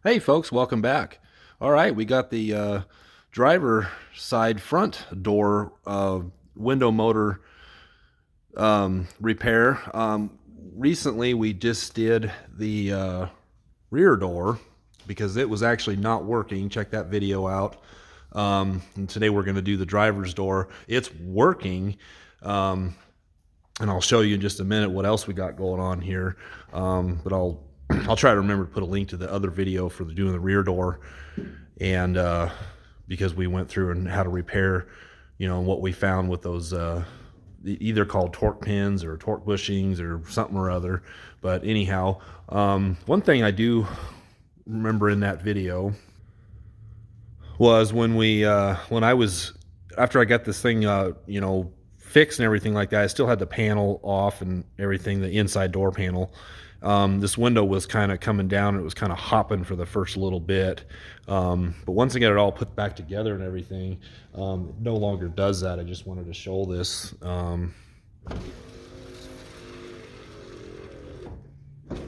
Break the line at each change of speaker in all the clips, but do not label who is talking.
Hey folks, welcome back. All right, we got the driver side front door window motor repair. Recently, we just did the rear door because it was actually not working. Check that video out. And today we're going to do the driver's door. It's working. And I'll show you in just a minute what else we got going on here. But I'll try to remember to put a link to the other video for doing the rear door, and because we went through and how to repair, and what we found with those either called torque pins or torque bushings or something or other. But anyhow, one thing I do remember in that video was when I was after I got this thing fixed and everything like that. I still had the panel off and everything, the inside door panel. This window was kind of coming down and it was kind of hopping for the first little bit. But once I got it all put back together and everything, it no longer does that. I just wanted to show this.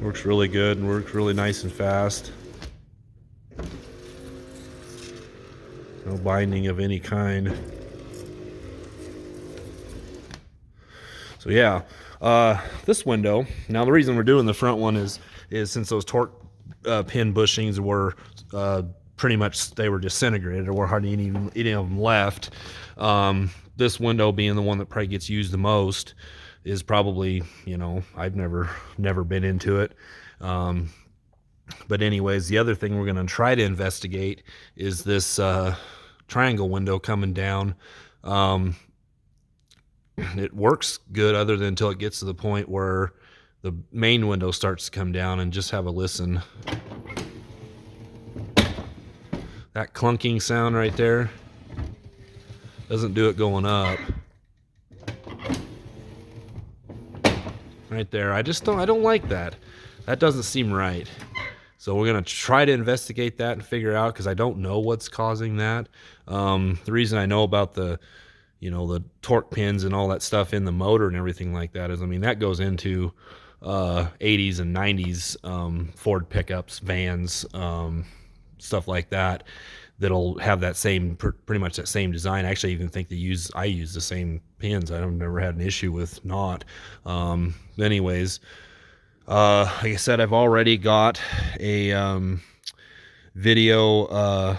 Works really good and works really nice and fast. No binding of any kind. So yeah, this window, now the reason we're doing the front one is since those torque pin bushings were pretty much, they were disintegrated, or were hardly any of them left. This window being the one that probably gets used the most is probably, I've never been into it. But anyways, the other thing we're going to try to investigate is this triangle window coming down. It works good other than until it gets to the point where the main window starts to come down, and just have a listen. That clunking sound right there doesn't do it going up. Right there. I don't like that. That doesn't seem right. So we're going to try to investigate that and figure out, because I don't know what's causing that. The reason I know about the torque pins and all that stuff in the motor and everything like that is, that goes into 80s and 90s Ford pickups, vans, stuff like that, that'll have that same, pretty much that same design. I actually even think I use the same pins. I've never had an issue with not. Anyways, like I said, I've already got a video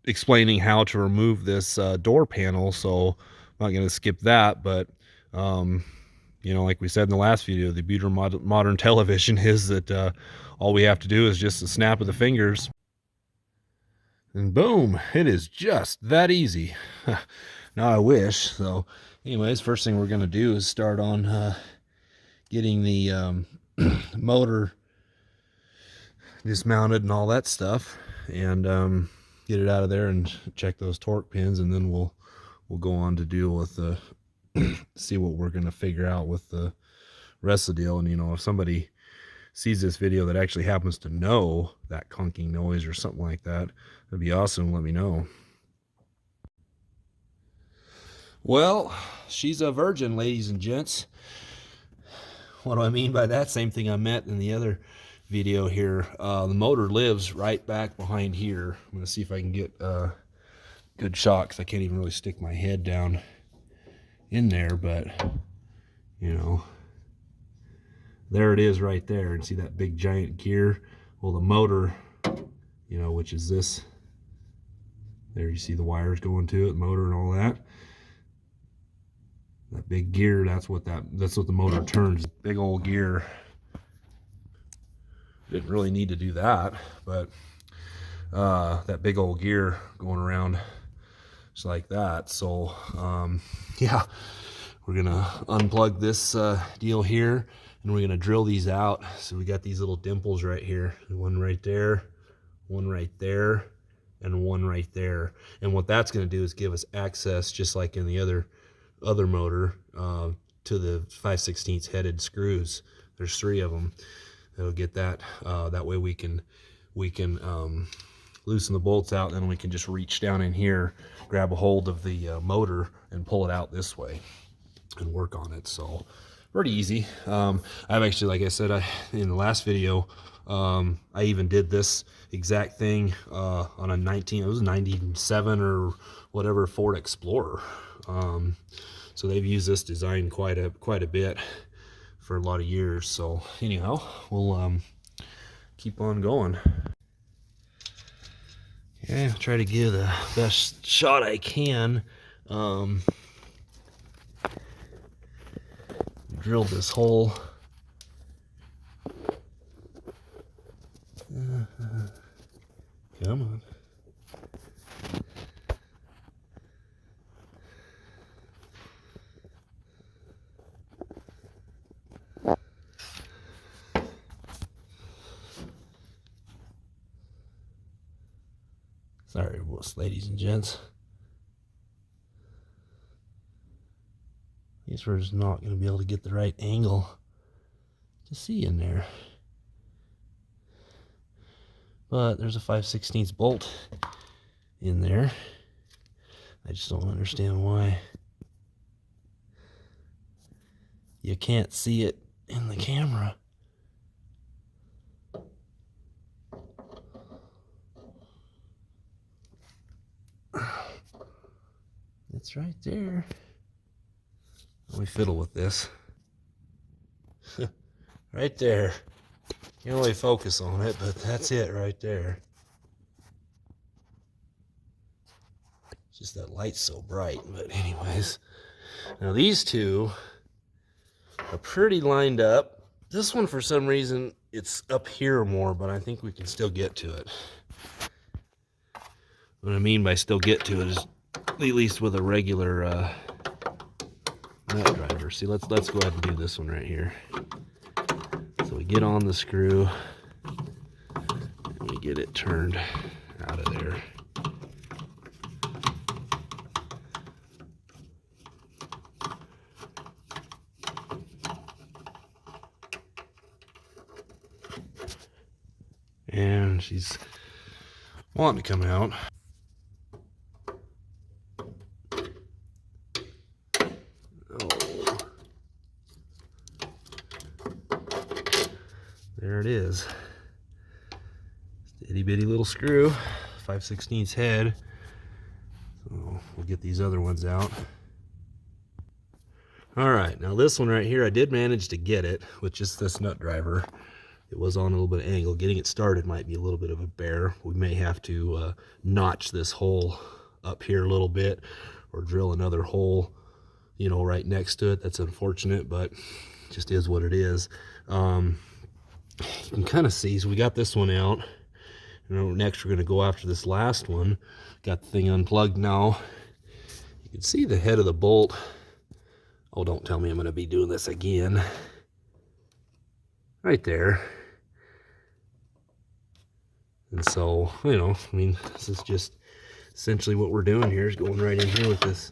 explaining how to remove this door panel, so I'm not going to skip that. But like we said in the last video, the beauty of modern television is that all we have to do is just a snap of the fingers, and boom, it is just that easy. Now I wish. So anyways, first thing we're going to do is start on getting the motor dismounted and all that stuff, and get it out of there and check those torque pins, and then we'll go on to deal with the see what we're going to figure out with the rest of the deal. And if somebody sees this video that actually happens to know that clunking noise or something like that, that'd be awesome. Let me know. Well, she's a virgin, ladies and gents. What do I mean by that? Same thing I meant in the other video here. The motor lives right back behind here. I'm going to see if I can get a good shot, because I can't even really stick my head down in there, but there it is right there. And see that big giant gear? Well, the motor, which is this, there you see the wires going to it, motor and all that. That big gear, that's what the motor turns. Big old gear. Didn't really need to do that, but that big old gear going around just like that. So yeah, we're gonna unplug this deal here, and we're gonna drill these out. So we got these little dimples right here, one right there, one right there, and one right there. And what that's gonna do is give us access, just like in the other motor, to the 5/16 headed screws. There's 3 of them. It'll get that. That way we can loosen the bolts out, and then we can just reach down in here, grab a hold of the motor, and pull it out this way and work on it. So pretty easy. I've actually, like I said, in the last video, I even did this exact thing on a 97 or whatever Ford Explorer. So they've used this design quite a bit for a lot of years. So anyhow, we'll keep on going. Okay, I'll try to give the best shot I can. Drilled this hole. Come on. Sorry, ladies and gents. I guess we're just not going to be able to get the right angle to see in there. But there's a 5/16 bolt in there. I just don't understand why you can't see it in the camera. It's right there. Let me fiddle with this. Right there. Can't really focus on it, but that's it right there. It's just that light's so bright. But anyways, now these two are pretty lined up. This one, for some reason, it's up here more, but I think we can still get to it. What I mean by still get to it is at least with a regular nut driver. See, let's go ahead and do this one right here. So we get on the screw and we get it turned out of there. And she's wanting to come out. Oh. There it is. Itty bitty little screw, 5/16 head. So we'll get these other ones out. All right, now this one right here, I did manage to get it with just this nut driver. It was on a little bit of angle. Getting it started might be a little bit of a bear. We may have to notch this hole up here a little bit or drill another hole, you know, right next to it. That's unfortunate, but it just is what it is. You can kind of see, so we got this one out. And next we're going to go after this last one. Got the thing unplugged now. You can see the head of the bolt. Oh, don't tell me I'm going to be doing this again. Right there. And so, you know, I mean, this is just essentially what we're doing here is going right in here with this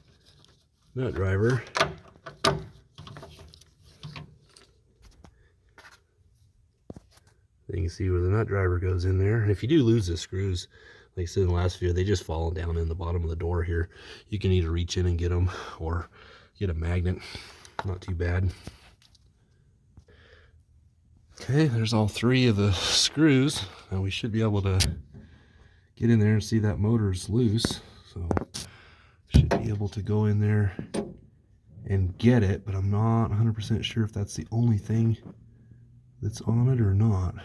nut driver. You can see where the nut driver goes in there. And if you do lose the screws, like I said in the last video, they just fall down in the bottom of the door here. You can either reach in and get them or get a magnet. Not too bad. Okay, there's all three of the screws. Now we should be able to get in there and see that motor's loose. So should be able to go in there and get it, but I'm not 100% sure if that's the only thing that's on it or not.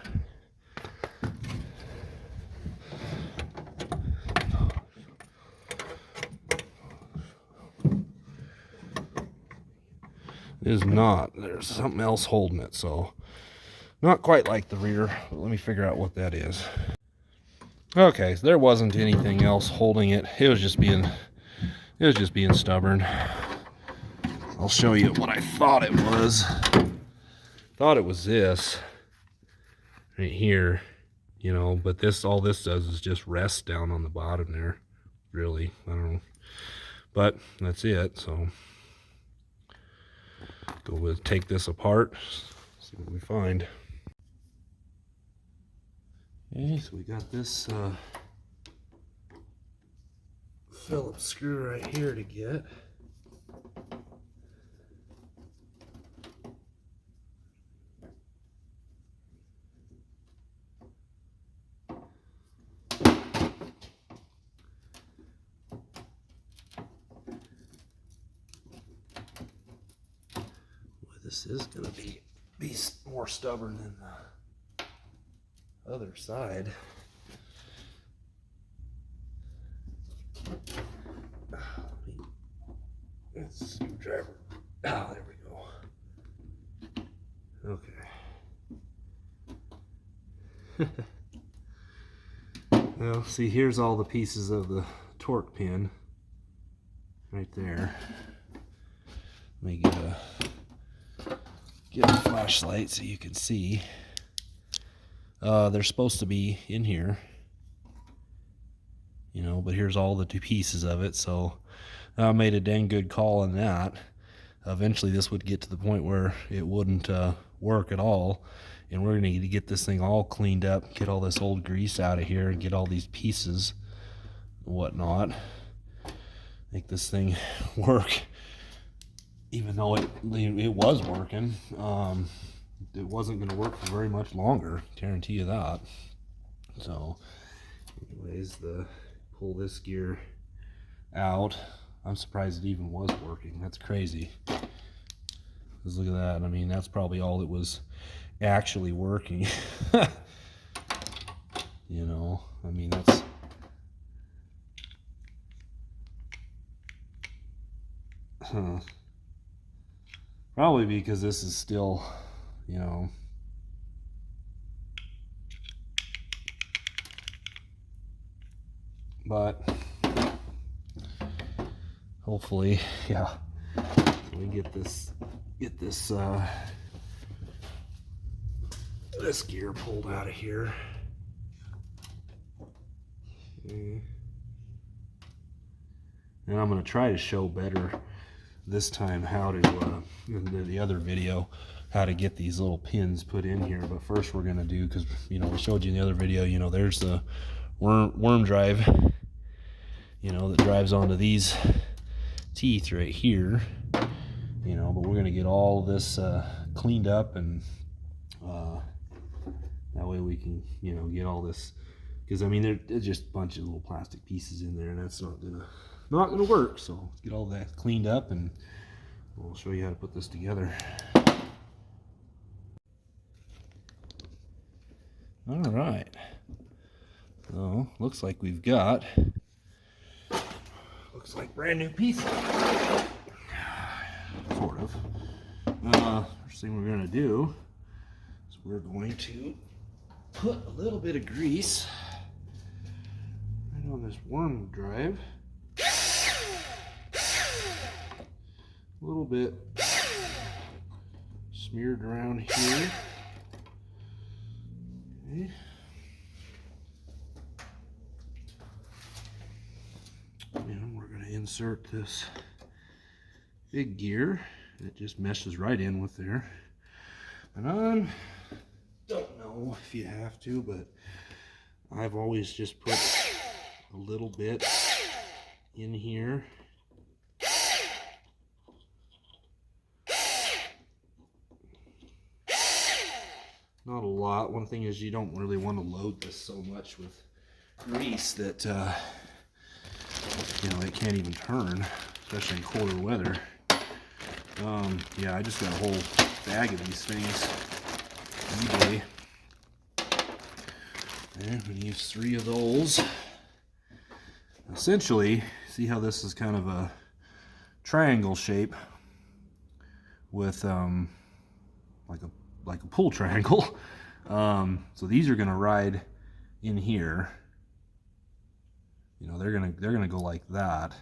It is not. There's something else holding it, so not quite like the rear, but let me figure out what that is. Okay, so there wasn't anything else holding it. It was just being stubborn. I'll show you what I thought it was. Thought it was this right here, you know, but all this does is just rest down on the bottom there. Really, I don't know, but that's it. So take this apart, see what we find. Okay, so we got this Phillips screw right here to get. This is going to be more stubborn than the other side. That's a screwdriver. Ah, there we go. Okay. Well, see, here's all the pieces of the torque pin right there. Let me get a flashlight so you can see. They're supposed to be in here, you know, but here's all the two pieces of it. So I made a dang good call on that. Eventually this would get to the point where it wouldn't work at all, and we're going to need to get this thing all cleaned up, get all this old grease out of here, and get all these pieces and whatnot, make this thing work. Even though it was working, it wasn't going to work for very much longer, guarantee you that. So anyways, pull this gear out. I'm surprised it even was working. That's crazy. Because look at that. I mean, that's probably all it was actually working. You know, I mean, that's... Probably because this is still, you know... But... hopefully, yeah, we get this this gear pulled out of here. Okay. And I'm going to try to show better this time how to, in the other video, how to get these little pins put in here. But first we're going to do, because, you know, we showed you in the other video, you know, there's the worm drive, you know, that drives onto these teeth right here, you know, but we're going to get all this cleaned up, and that way we can, you know, get all this, because I mean there's just a bunch of little plastic pieces in there, and that's not gonna work. So let's get all that cleaned up, and we'll show you how to put this together. All right, so looks like we've got brand new pieces, sort of. First thing we're going to do is we're going to put a little bit of grease right on this worm drive. A little bit smeared around here. Okay. And we're going to insert this big gear. It just meshes right in with there. And I don't know if you have to, but I've always just put a little bit in here. Not a lot. One thing is you don't really want to load this so much with grease that you know, it can't even turn, especially in colder weather. Yeah, I just got a whole bag of these things on eBay. And I'm going to use 3 of those. Essentially, see how this is kind of a triangle shape with like a pull triangle. So these are going to ride in here. You know, they're gonna go like that,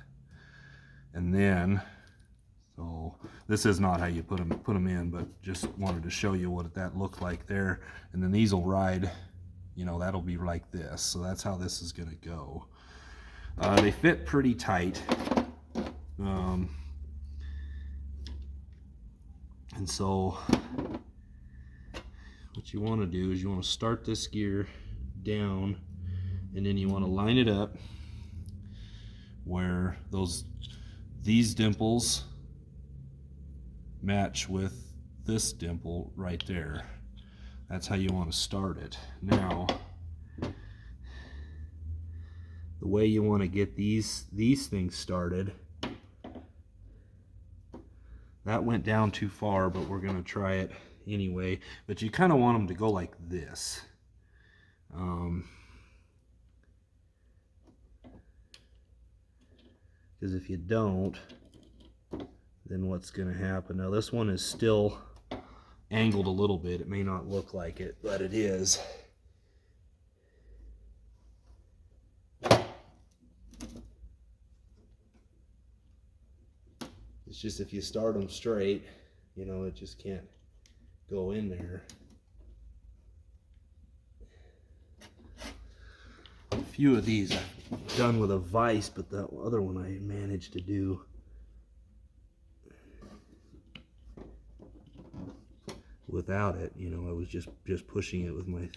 and then, so this is not how you put them in, but just wanted to show you what that looked like there. And then these will ride, you know, that'll be like this. So that's how this is gonna go. They fit pretty tight, and so what you want to do is you want to start this gear down, and then you want to line it up where these dimples match with this dimple right there. That's how you want to start it. Now, the way you want to get these things started, That went down too far, but we're going to try it anyway. But you kind of want them to go like this. Because if you don't, then what's going to happen? Now this one is still angled a little bit. It may not look like it, but it is. It's just if you start them straight, you know, it just can't go in there. A few of these I've done with a vise, but that other one I managed to do without it. You know, I was just pushing it with my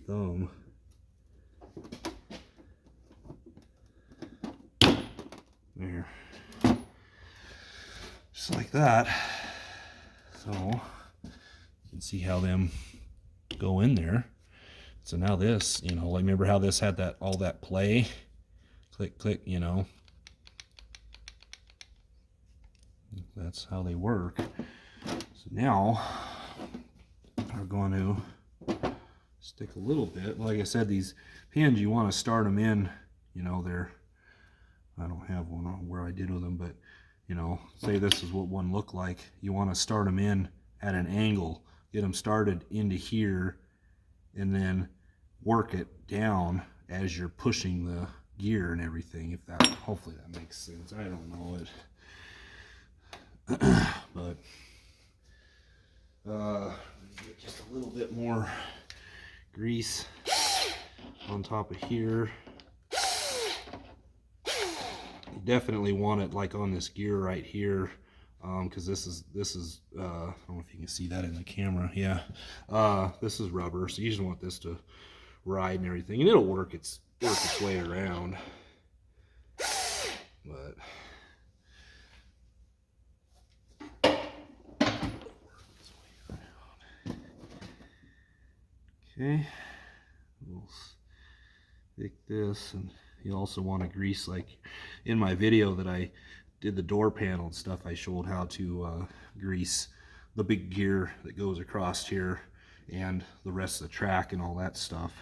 thumb. There. Just like that. So you can see how them go in there. So now this, you know, like remember how this had that all that play? Click, click, you know. That's how they work. So now we're going to stick a little bit. Like I said, these pins, you want to start them in, you know, they're, I don't have one on where I did with them, but you know, say this is what one looked like. You want to start them in at an angle, get them started into here, and then work it down as you're pushing the gear and everything. If that, hopefully that makes sense. I don't know it, but get just a little bit more grease on top of here. You definitely want it like on this gear right here, because this is I don't know if you can see that in the camera. Yeah, this is rubber, so you just want this to ride and everything, and it'll work its way around. But okay, we'll stick this, and you also want to grease, like in my video that I did the door panel and stuff, I showed how to grease the big gear that goes across here and the rest of the track and all that stuff.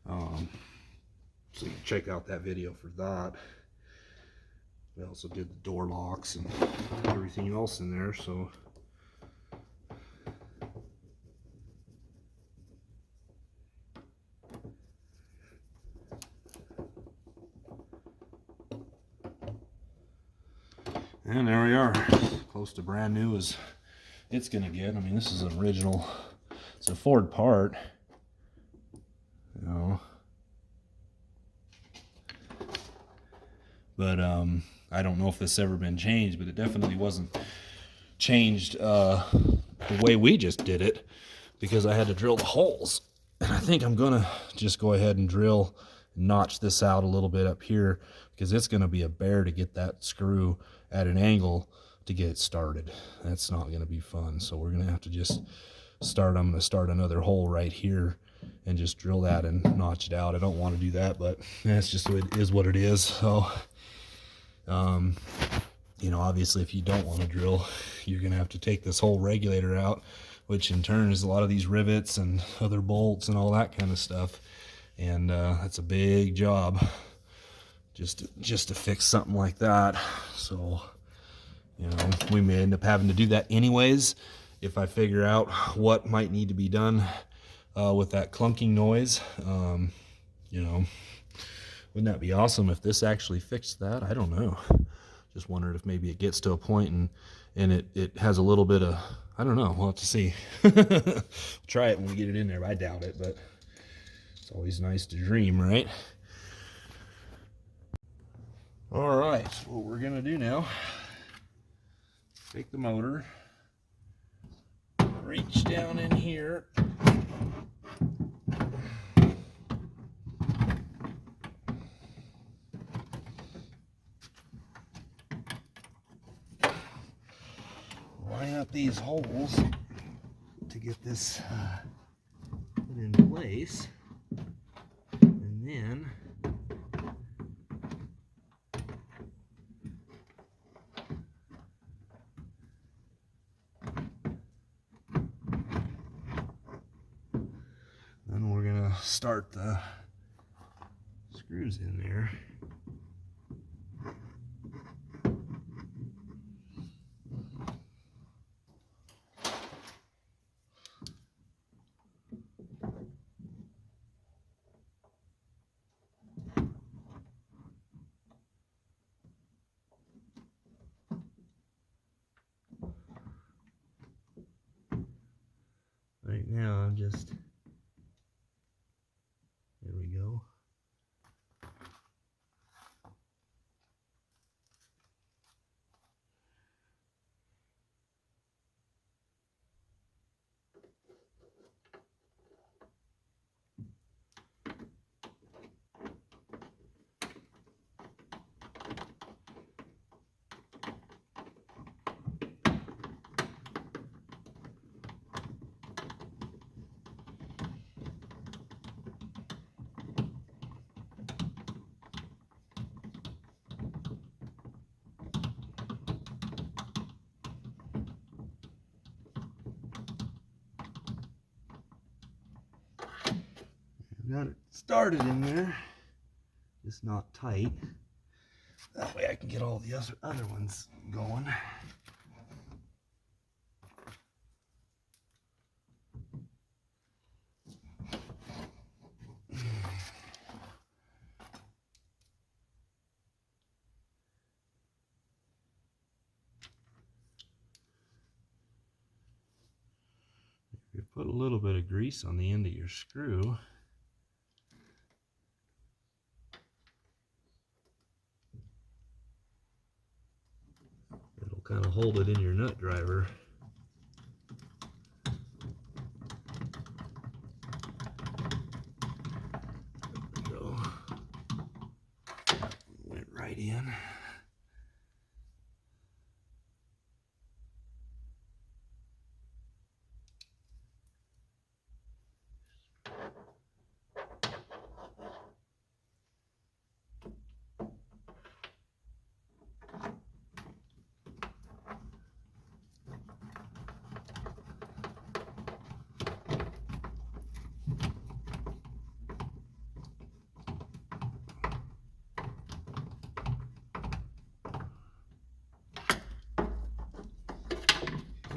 So you can check out that video for that. We also did the door locks and everything else in there, so and there we are, close to brand new as it's gonna get. I mean, this is an original, it's a Ford part, you know, but I don't know if this ever been changed, but it definitely wasn't changed the way we just did it, because I had to drill the holes. And I think I'm gonna just go ahead and drill, notch this out a little bit up here, because it's gonna be a bear to get that screw at an angle to get it started. That's not gonna be fun. So we're gonna have to just start, I'm gonna start another hole right here and just drill that and notch it out. I don't want to do that, but that's just it is what it is. So you know, obviously if you don't want to drill, you're gonna have to take this whole regulator out, which in turn is a lot of these rivets and other bolts and all that kind of stuff, and that's a big job just to fix something like that. So you know, we may end up having to do that anyways if I figure out what might need to be done with that clunking noise. You know, wouldn't that be awesome if this actually fixed that? I don't know. Just wondered if maybe it gets to a point and it has a little bit of, I don't know, we'll have to see. Try it when we get it in there. I doubt it, but it's always nice to dream, right? All right, so what we're gonna do now, take the motor, reach down in here, line up these holes to get this put in place, and then start the screws in there. Right now I'm just, there we go. Got it started in there, just not tight. That way I can get all the other ones going. If you put a little bit of grease on the end of your screw, it'll kind of hold it in your nut driver. There we go. Went right in.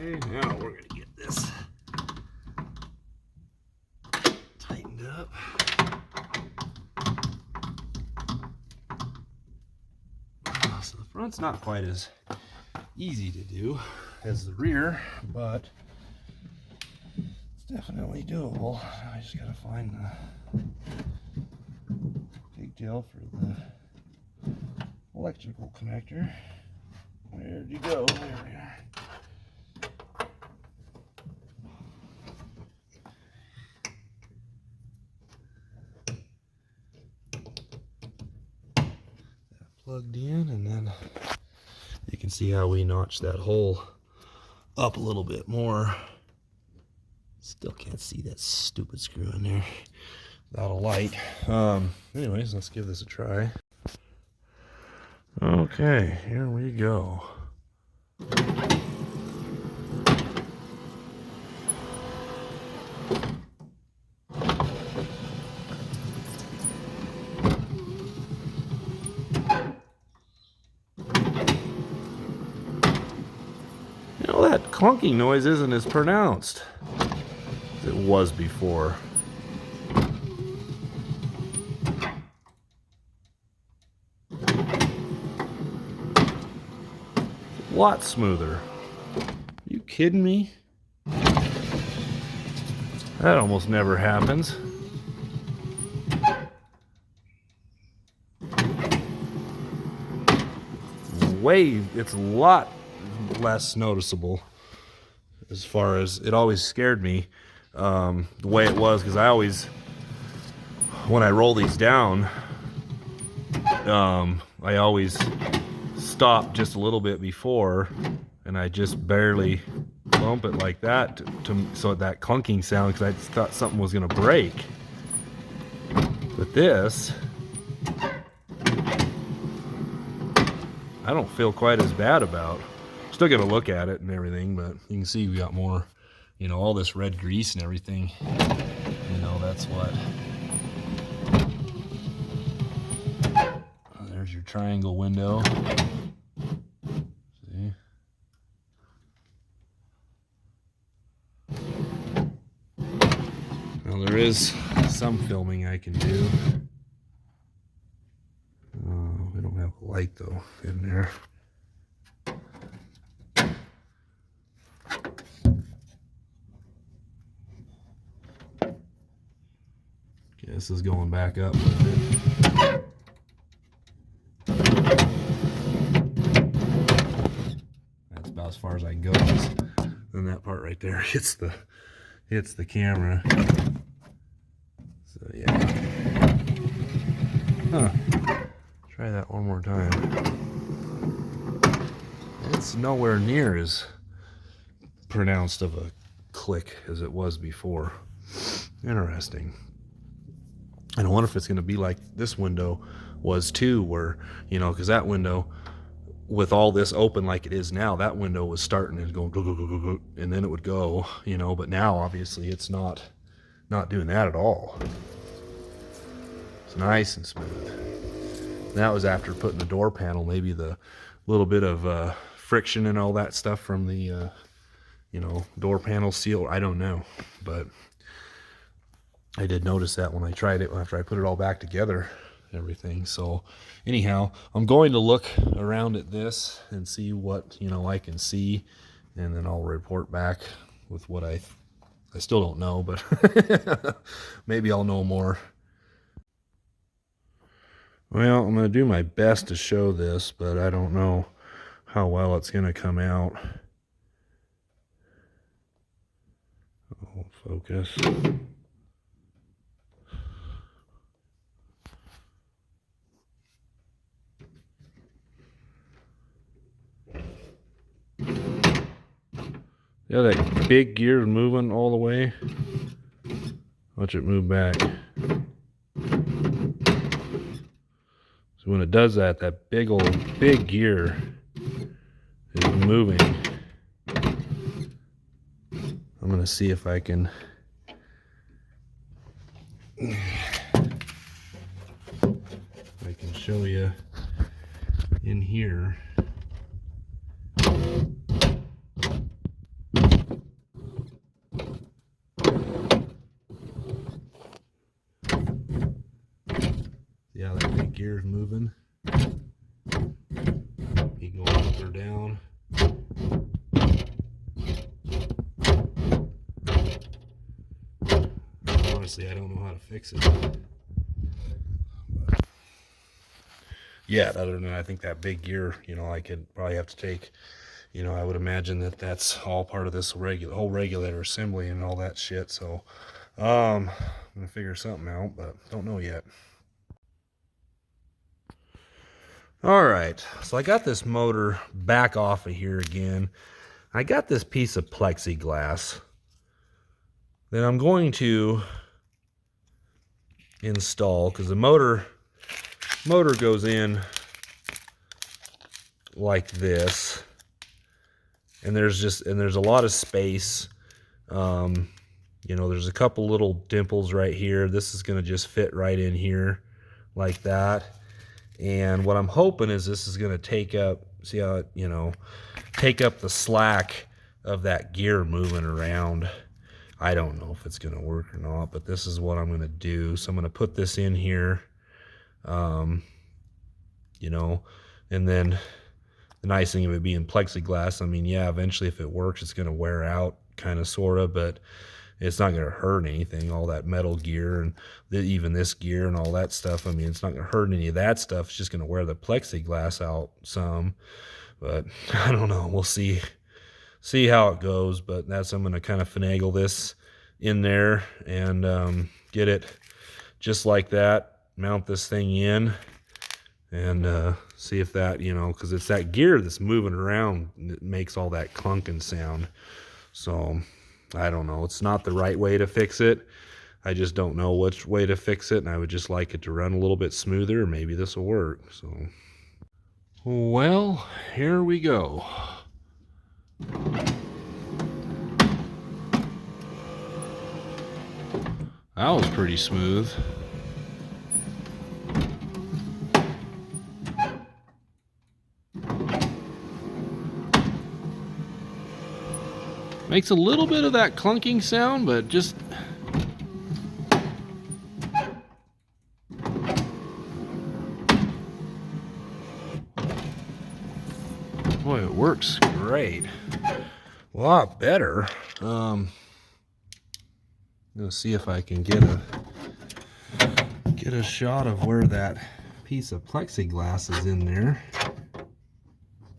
Okay, now we're going to get this tightened up. So the front's not quite as easy to do as the rear, but it's definitely doable. I just got to find the pigtail for the electrical connector. Where'd you go? There we are. Plugged in, and then you can see how we notched that hole up a little bit more. Still can't see that stupid screw in there without a light. Anyways, let's give this a try. Okay, here we go. That clunking noise isn't as pronounced as it was before. A lot smoother. Are you kidding me? That almost never happens. It's a lot less noticeable, as far as it always scared me the way it was, because I always, when I roll these down, I always stop just a little bit before, and I just barely bump it like that so that clunking sound, because I just thought something was going to break. But this, I don't feel quite as bad about. Still got to look at it and everything, but you can see we got more, all this red grease and everything. That's what There's your triangle window. See? Now there is some filming I can do. We don't have a light though in there. Okay, this is going back up. That's about as far as I can go. Then that part right there hits the camera. So yeah. Huh. Try that one more time. It's nowhere near as pronounced of a click as it was before. Interesting. And I wonder if it's going to be like this window was too, where, you know, because that window, with all this open like it is now, that window was starting and going, go, go, go, go, go, and then it would go, you know, but now obviously it's not doing that at all. It's nice and smooth. And that was after putting the door panel, maybe the little bit of friction and all that stuff from the, you know, door panel seal. I don't know, but I did notice that when I tried it, after I put it all back together, everything. So anyhow, I'm going to look around at this and see what, you know, I can see, and then I'll report back with what I still don't know, but maybe I'll know more. Well, I'm going to do my best to show this, but I don't know how well it's going to come out. Oh, focus. Yeah, that big gear is moving all the way. Watch it move back. So when it does that, that big gear is moving. I'm gonna see if I can show you in here. Yeah, that big gear is moving. You go up or down. Honestly, I don't know how to fix it. But yeah, other than that, I think that big gear, you know, I could probably have to take, you know, I would imagine that that's all part of this whole regulator assembly and all that shit. So I'm gonna figure something out, but don't know yet. All right, so I got this motor back off of here again. I got this piece of plexiglass that I'm going to install, because the motor goes in like this, and there's a lot of space. You know, there's a couple little dimples right here. This is going to just fit right in here like that. And what I'm hoping is this is going to take up, see how it, you know, take up the slack of that gear moving around. I don't know if it's going to work or not, but this is what I'm going to do. So I'm going to put this in here, you know, and then the nice thing of it being plexiglass, I mean, yeah, eventually if it works, it's going to wear out kind of, sort of, but it's not going to hurt anything, all that metal gear and even this gear and all that stuff. I mean, it's not going to hurt any of that stuff. It's just going to wear the plexiglass out some, but I don't know. We'll see how it goes, but that's, I'm going to kind of finagle this in there and get it just like that, mount this thing in, and see if that, you know, because it's that gear that's moving around that makes all that clunking sound. So I don't know. It's not the right way to fix it. I just don't know which way to fix it, and I would just like it to run a little bit smoother. Maybe this will work. So, well, here we go. That was pretty smooth. Makes a little bit of that clunking sound, but just... Boy, it works great. A lot better. I'm gonna see if I can get a shot of where that piece of plexiglass is in there.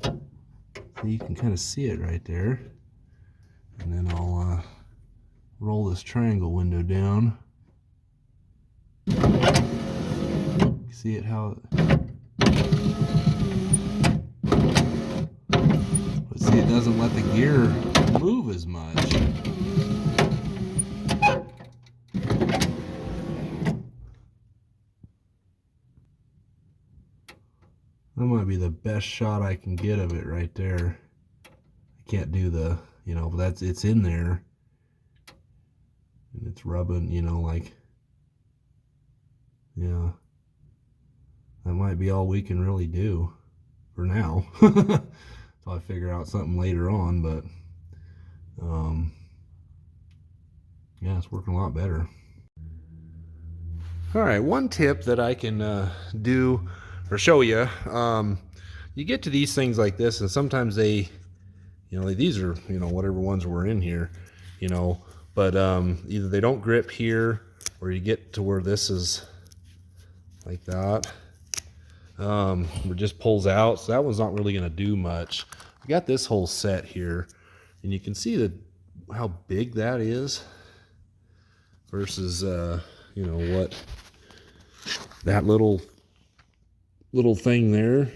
So you can kind of see it right there. And then I'll roll this triangle window down. See it how but see, it doesn't let the gear move as much. That might be the best shot I can get of it right there. I can't do the, you know, but it's in there. And it's rubbing, you know, like, yeah. That might be all we can really do for now. Until I figure out something later on, but yeah, it's working a lot better. All right, one tip that I can do or show you, you get to these things like this, and sometimes they, you know, these are, you know, whatever ones were in here, you know, but either they don't grip here, or you get to where this is like that. It just pulls out, so that one's not really going to do much. I got this whole set here, and you can see how big that is versus you know, what that little thing there.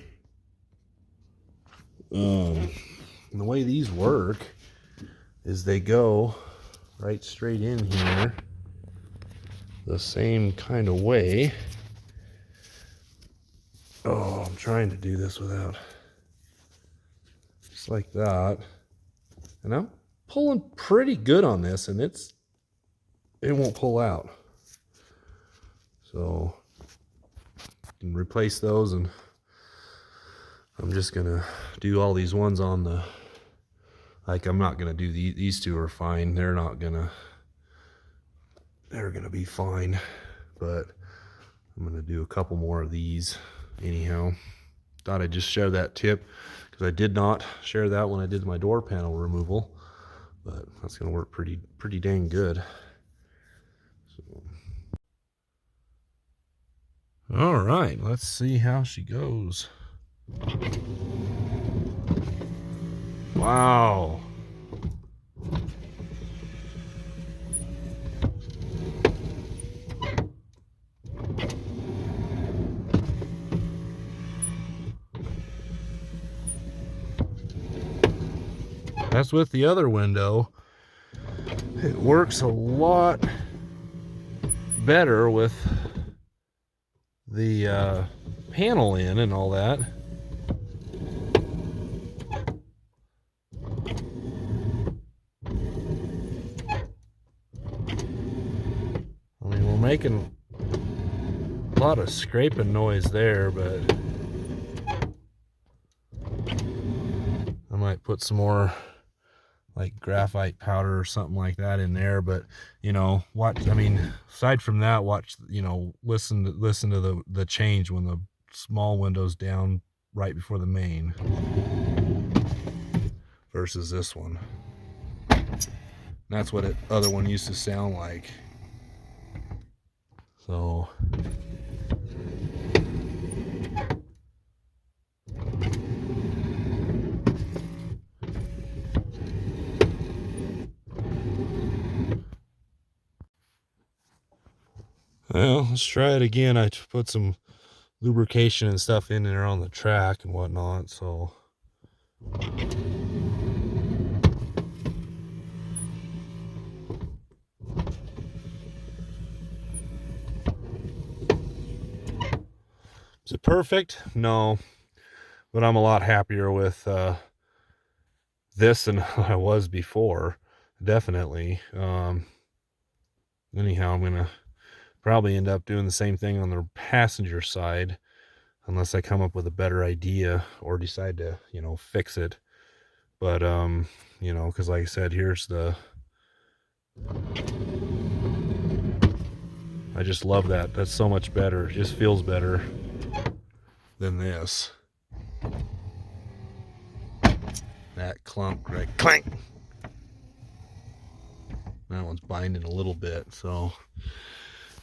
And the way these work is they go right straight in here the same kind of way. Oh, I'm trying to do this without, just like that. And I'm pulling pretty good on this, and it won't pull out. So I can replace those, and I'm just gonna do all these ones on the, like, I'm not gonna do these two are fine. They're gonna be fine, but I'm gonna do a couple more of these. Anyhow, thought I'd just share that tip, because I did not share that when I did my door panel removal, but that's going to work pretty dang good. So, all right, let's see how she goes. Wow. That's with the other window. It works a lot better with the panel in and all that. I mean, we're making a lot of scraping noise there, but I might put some more like graphite powder or something like that in there. But you know, watch, I mean, aside from that, watch, you know, listen to the change when the small window's down right before the main versus this one. That's what the other one used to sound like. So well, let's try it again. I put some lubrication and stuff in there on the track and whatnot, so is it perfect? No, but I'm a lot happier with this than I was before, definitely. Anyhow, I'm gonna probably end up doing the same thing on the passenger side, unless I come up with a better idea or decide to, you know, fix it. But you know, because like I said, here's the, I just love that. That's so much better. It just feels better than this. That clunk, right? Clank. That one's binding a little bit. So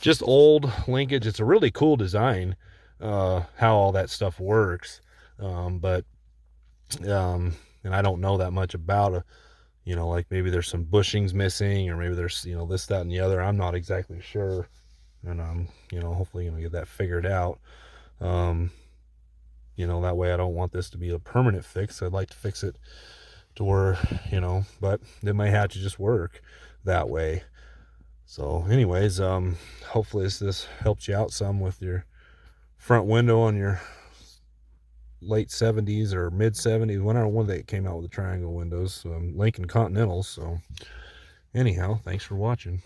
just old linkage. It's a really cool design, how all that stuff works. But and I don't know that much about it. You know, like maybe there's some bushings missing, or maybe there's, you know, this, that, and the other. I'm not exactly sure. And I'm, you know, hopefully gonna get that figured out. You know, that way I don't want this to be a permanent fix. I'd like to fix it to where, you know, but it may have to just work that way. So anyways, hopefully this helps you out some with your front window on your late 70s or mid 70s, whenever one they came out with the triangle windows, Lincoln Continentals. So anyhow, thanks for watching.